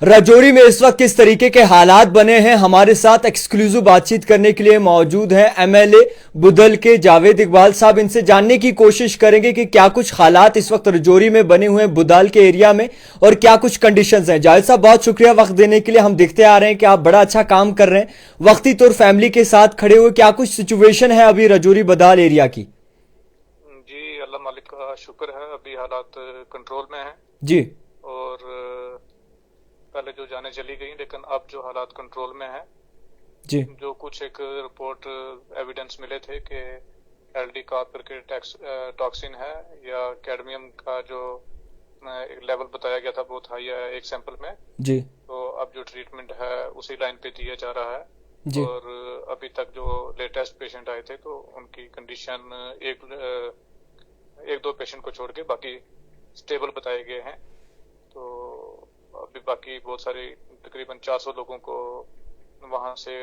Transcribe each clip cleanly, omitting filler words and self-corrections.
राजौरी में इस वक्त किस तरीके के हालात बने हैं, हमारे साथ एक्सक्लूसिव बातचीत करने के लिए मौजूद हैं एमएलए बुदल के जावेद इकबाल साहब। इनसे जानने की कोशिश करेंगे कि क्या कुछ हालात इस वक्त राजौरी में बने हुए हैं बुदल के एरिया में और क्या कुछ कंडीशंस हैं। जावेद साहब, बहुत शुक्रिया वक्त देने के लिए। हम देखते आ रहे हैं कि आप बड़ा अच्छा काम कर रहे हैं, वक्ती तौर फैमिली के साथ खड़े हुए। क्या कुछ सिचुएशन है अभी राजौरी बुदल एरिया की? जी, अल्लाह मालिक का शुक्र है, अभी हालात कंट्रोल में हैं जी। और पहले जो जाने चली गई, लेकिन अब जो हालात कंट्रोल में है। जी। जो कुछ एक रिपोर्ट एविडेंस मिले थे कि एलडी कॉपर के टॉक्सिन है या कैडमियम का जो लेवल बताया गया था बहुत हाई है एक सैंपल में। जी। तो अब जो ट्रीटमेंट है उसी लाइन पे दिया जा रहा है। जी। और अभी तक जो लेटेस्ट पेशेंट आए थे तो उनकी कंडीशन एक दो पेशेंट को छोड़ के बाकी स्टेबल बताए गए हैं। तो अभी बाकी बहुत सारे तकरीबन 400 लोगों को वहां से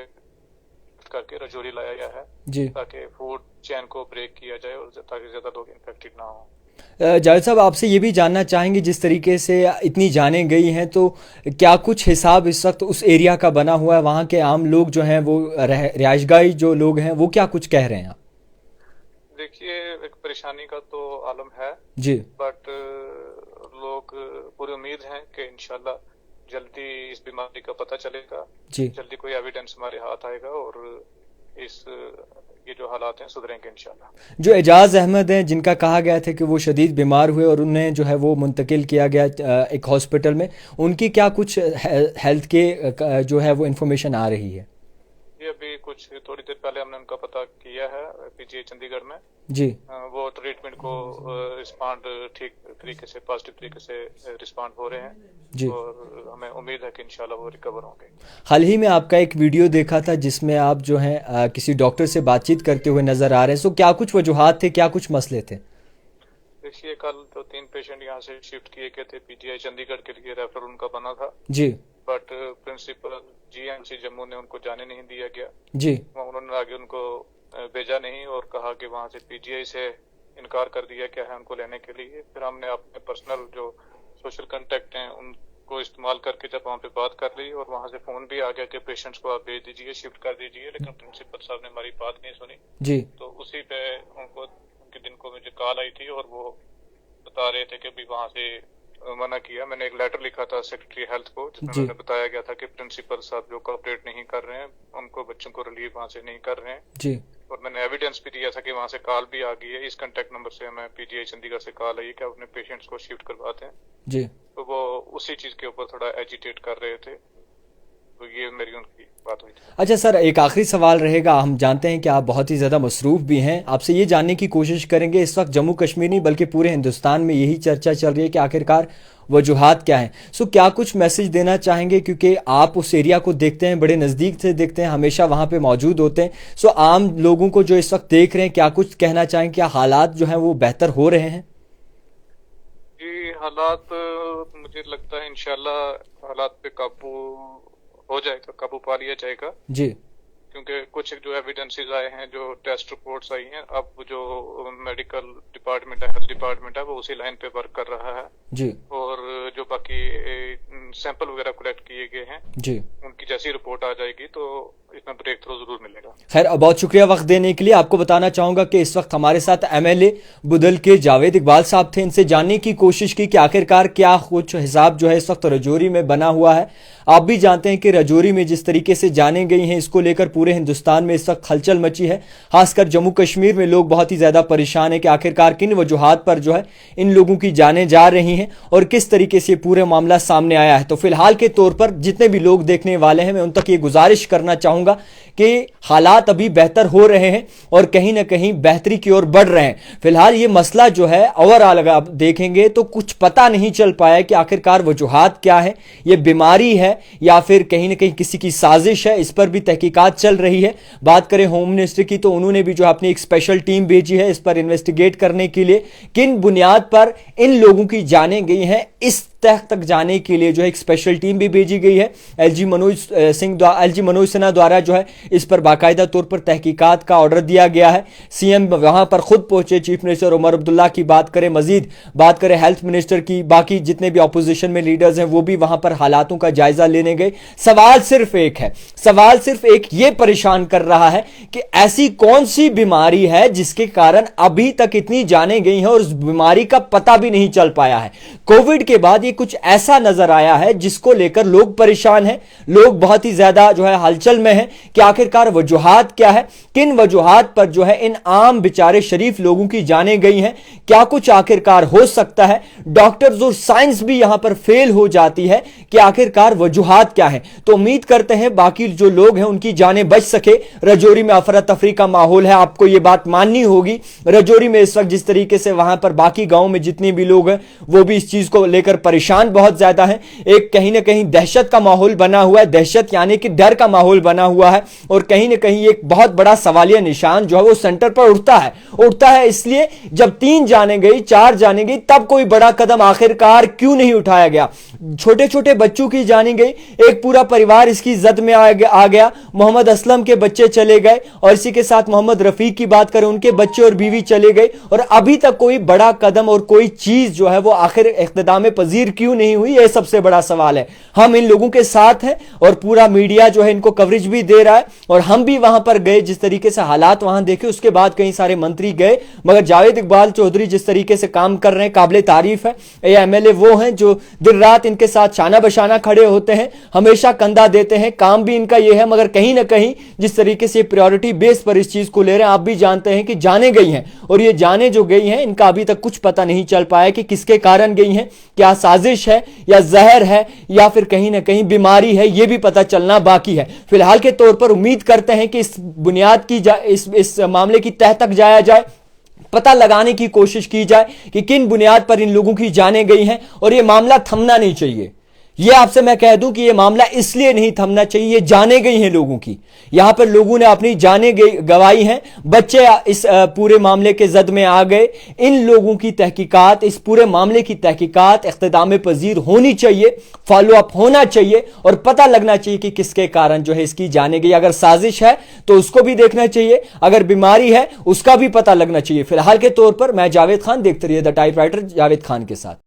करके राजौरी लाया गया है जी। ताकि फूड चेन को ब्रेक किया जाए और ताकि ज्यादा लोग इन्फेक्टेड ना हो। जावेद साहब, आपसे ये भी जानना चाहेंगे, जिस तरीके से इतनी जानें गई हैं तो क्या कुछ हिसाब इस वक्त उस एरिया का बना हुआ है? वहाँ के आम लोग जो हैं वो रिहायशगाही जो लोग हैं वो क्या कुछ कह रहे हैं? देखिए, एक परेशानी का तो आलम है जी। बट लोग पूरी उम्मीद है कि इंशाल्लाह जल्दी इस बीमारी का पता चलेगा जी। जल्दी कोई एविडेंस हमारे हाथ आएगा और ये जो हालात हैं सुधरेंगे इंशाल्लाह। जो एजाज अहमद हैं, जिनका कहा गया था कि वो शदीद बीमार हुए और उन्हें जो है वो मुंतकिल किया गया एक हॉस्पिटल में, उनकी क्या कुछ हेल्थ के जो है वो इंफॉर्मेशन आ रही है? ये अभी कुछ थोड़ी देर पहले हमने उनका पता किया है पीजीआई चंडीगढ़ में। जी। वो ट्रीटमेंट को रिस्पॉन्ड ठीक तरीके से, पॉजिटिव तरीके से रिस्पॉन्ड हो रहे हैं जी। और हमें उम्मीद है कि इंशाल्लाह वो रिकवर होंगे। हाल ही में आपका एक वीडियो देखा था जिसमें आप जो है किसी डॉक्टर से बातचीत करते हुए नजर आ रहे हैं। सो क्या कुछ वजूहात थे, क्या कुछ मसले थे? देखिए, कल तो 3 पेशेंट यहाँ से शिफ्ट किए गए थे पीजीआई चंडीगढ़ के लिए, रेफर उनका बना था जी। बट प्रिंसिपल जीएमसी जम्मू ने उनको जाने नहीं दिया गया जी। उन्होंने आगे उनको भेजा नहीं और कहा कि वहां से पीजीआई से इनकार कर दिया क्या है उनको लेने के लिए। फिर हमने अपने पर्सनल जो सोशल कांटेक्ट हैं उनको इस्तेमाल करके जब वहां पे बात कर ली और वहां से फोन भी आ गया कि पेशेंट्स को आप भेज दीजिए, शिफ्ट कर दीजिए, लेकिन प्रिंसिपल साहब ने हमारी बात नहीं सुनी। जी। तो उसी पे उनके दिन को मुझे कॉल आई थी और वो बता रहे थे कि अभी वहां से मना किया। मैंने एक लेटर लिखा था सेक्रेटरी हेल्थ को जिसमें मैंने बताया गया था कि प्रिंसिपल साहब जो कोऑपरेट नहीं कर रहे हैं, उनको बच्चों को रिलीव वहां से नहीं कर रहे हैं। जी। और मैंने एविडेंस भी दिया था कि वहां से कॉल भी आ गई है, इस कांटेक्ट नंबर से हमें पीजीआई चंडीगढ़ से कॉल आई कि अपने पेशेंट्स को शिफ्ट करवाते हैं। जी। तो वो उसी चीज के ऊपर थोड़ा एजिटेट कर रहे थे, तो ये मेरी उनकी बात हुई थी। अच्छा सर, एक आखिरी सवाल रहेगा। हम जानते हैं कि आप बहुत ही ज़्यादा मसरूफ भी हैं, आपसे ये जानने की कोशिश करेंगे, इस वक्त जम्मू कश्मीर नहीं बल्कि पूरे हिंदुस्तान में यही चर्चा चल रही है कि आखिरकार वजूहात क्या हैं। सो क्या कुछ मैसेज देना चाहेंगे, क्योंकि आप उस एरिया को देखते हैं, बड़े नज़दीक से देखते हैं, हमेशा वहाँ पे मौजूद होते हैं। सो आम लोगों को जो इस वक्त देख रहे हैं, क्या कुछ कहना चाहेंगे? क्या हालात जो हैं वो बेहतर हो रहे हैं? जी, हालात मुझे लगता है इंशाल्लाह हालात पे काबू हो जाएगा, काबू पा लिया जाएगा जी। क्योंकि कुछ जो एविडेंसेस आए हैं, जो टेस्ट रिपोर्ट्स आई हैं, अब जो मेडिकल डिपार्टमेंट है, हेल्थ डिपार्टमेंट है, वो उसी लाइन पे वर्क कर रहा है जी। और जो बाकी सैंपल वगैरह कलेक्ट किए गए हैं जी, उनकी जैसी रिपोर्ट आ जाएगी तो इसमें ब्रेक थ्रू जरूर मिलेगा। खैर, बहुत शुक्रिया वक्त देने के लिए। आपको बताना चाहूंगा कि इस वक्त हमारे साथ एमएलए बुदल के जावेद इकबाल साहब थे। इनसे जानने की कोशिश की कि आखिरकार क्या कुछ हिसाब जो है इस वक्त राजौरी में बना हुआ है। आप भी जानते हैं कि राजौरी में जिस तरीके से जाने गई हैं, इसको लेकर पूरे हिंदुस्तान में इस वक्त हलचल मची है। खासकर जम्मू कश्मीर में लोग बहुत ही ज्यादा परेशान है कि आखिरकार किन वजूहात पर जो है इन लोगों की जानें जा रही हैं और किस तरीके से पूरे मामला सामने आया है। तो फिलहाल के तौर पर जितने भी लोग देखने वाले हैं, मैं उन तक ये गुजारिश करना चाहूंगा कि हालात अभी बेहतर हो रहे हैं और कहीं ना कहीं बेहतरी की ओर बढ़ रहे हैं। फिलहाल ये मसला जो है ओवरऑल अगर आप देखेंगे तो कुछ पता नहीं चल पाया कि आखिरकार वजूहात क्या है, ये बीमारी है या फिर कहीं ना कहीं किसी की साजिश है। इस पर भी तहकीकात चल रही है। बात करें होम मिनिस्टर की, तो उन्होंने भी जो अपनी एक स्पेशल टीम भेजी है इस पर इन्वेस्टिगेट करने के लिए। किन बुनियाद पर इन लोगों की जानें गई हैं, इस तह तक जाने के लिए जो है एक स्पेशल टीम भी भेजी गई है। एलजी मनोज सिन्हा द्वारा जो है इस पर बाकायदा तौर पर तहकीकात का ऑर्डर दिया गया है। सीएम वहां पर खुद पहुंचे, चीफ मिनिस्टर उमर अब्दुल्ला की बात करें, मजीद बात करें हेल्थ मिनिस्टर की, बाकी जितने भी ऑपोजिशन में लीडर्स हैं वो भी वहां पर हालातों का जायजा लेने गए। सवाल सिर्फ एक है, सवाल सिर्फ एक ये परेशान कर रहा है कि ऐसी कौन सी बीमारी है जिसके कारण अभी तक इतनी जाने गई हैं और उस बीमारी का पता भी नहीं चल पाया है। कोविड के बाद ये कुछ ऐसा नजर आया है जिसको लेकर लोग परेशान हैं, लोग बहुत ही ज्यादा जो है हलचल में हैं कि आखिरकार वजूहात क्या है, किन वजूहात पर जो है इन आम बेचारे शरीफ लोगों की जानें गई हैं, क्या कुछ आखिरकार हो सकता है। डॉक्टर्स और साइंस भी यहां पर फेल हो जाती है कि आखिरकार वजूहात क्या है। तो उम्मीद करते हैं बाकी जो लोग हैं उनकी जानें बच सके। रजौरी में अफरा तफरी का माहौल है, आपको यह बात माननी होगी। रजौरी में इस वक्त जिस तरीके से वहां पर बाकी गांव में जितने भी लोग हैं वो भी इस चीज को लेकर परेशान बहुत ज्यादा है। एक कहीं ना कहीं दहशत का माहौल बना हुआ है, दहशत यानी कि डर का माहौल बना हुआ है और कहीं ना कहीं एक बहुत बड़ा सवालिया निशान जो है वो सेंटर पर उठता है। इसलिए जब 3 जाने गई, 4 जाने गई, तब कोई बड़ा कदम आखिरकार क्यों नहीं उठाया गया। छोटे छोटे बच्चों की जानी गई, एक पूरा परिवार इसकी जद में आ गया। मोहम्मद असलम के बच्चे चले गए और इसी के साथ मोहम्मद रफीक की बात करें, उनके बच्चे और बीवी चले गए और अभी तक कोई बड़ा कदम और कोई चीज जो है वो आखिर इख्तिदाम पजीर क्यों नहीं हुई, यह सबसे बड़ा सवाल है। हम इन लोगों के साथ हैं और पूरा मीडिया जो है इनको कवरेज भी दे रहा है और हम भी वहां पर गए, जिस तरीके से हालात वहां देखे उसके बाद कई सारे मंत्री गए, मगर जावेद इकबाल चौधरी जिस तरीके से काम कर रहे हैं काबिले तारीफ है। ये एमएलए वो हैं जो दिन रात इनके साथ शाना बशाना खड़े होते हैं, हमेशा कंधा देते हैं, काम भी इनका ये है, मगर कहीं ना कहीं जिस तरीके से प्रायोरिटी बेस पर इस चीज को ले रहे हैं, आप भी जानते हैं कि जाने गई हैं और ये जाने जो गई हैं इनका अभी तक कुछ पता नहीं चल पाया कि किसके कारण गई हैं, क्या साजिश है या जहर है या फिर कहीं ना कहीं बीमारी है, यह भी पता चलना बाकी है। फिलहाल के तौर पर उम्मीद करते हैं कि इस बुनियाद की इस मामले की तह तक जाया जाए, पता लगाने की कोशिश की जाए कि किन बुनियाद पर इन लोगों की जानें गई हैं और यह मामला थमना नहीं चाहिए। यह आपसे मैं कह दूं कि यह मामला इसलिए नहीं थमना चाहिए, ये जाने गई हैं लोगों की, यहां पर लोगों ने अपनी जानें गवाई हैं, बच्चे इस पूरे मामले के जद में आ गए। इन लोगों की तहकीकात, इस पूरे मामले की तहकीकात इख्तिदाम पजीर होनी चाहिए, फॉलो अप होना चाहिए और पता लगना चाहिए कि किसके कारण जो है इसकी जाने गई। अगर साजिश है तो उसको भी देखना चाहिए, अगर बीमारी है उसका भी पता लगना चाहिए। फिलहाल के तौर पर मैं जावेद खान, देखते रहिए द टाइपराइटर जावेद खान के साथ।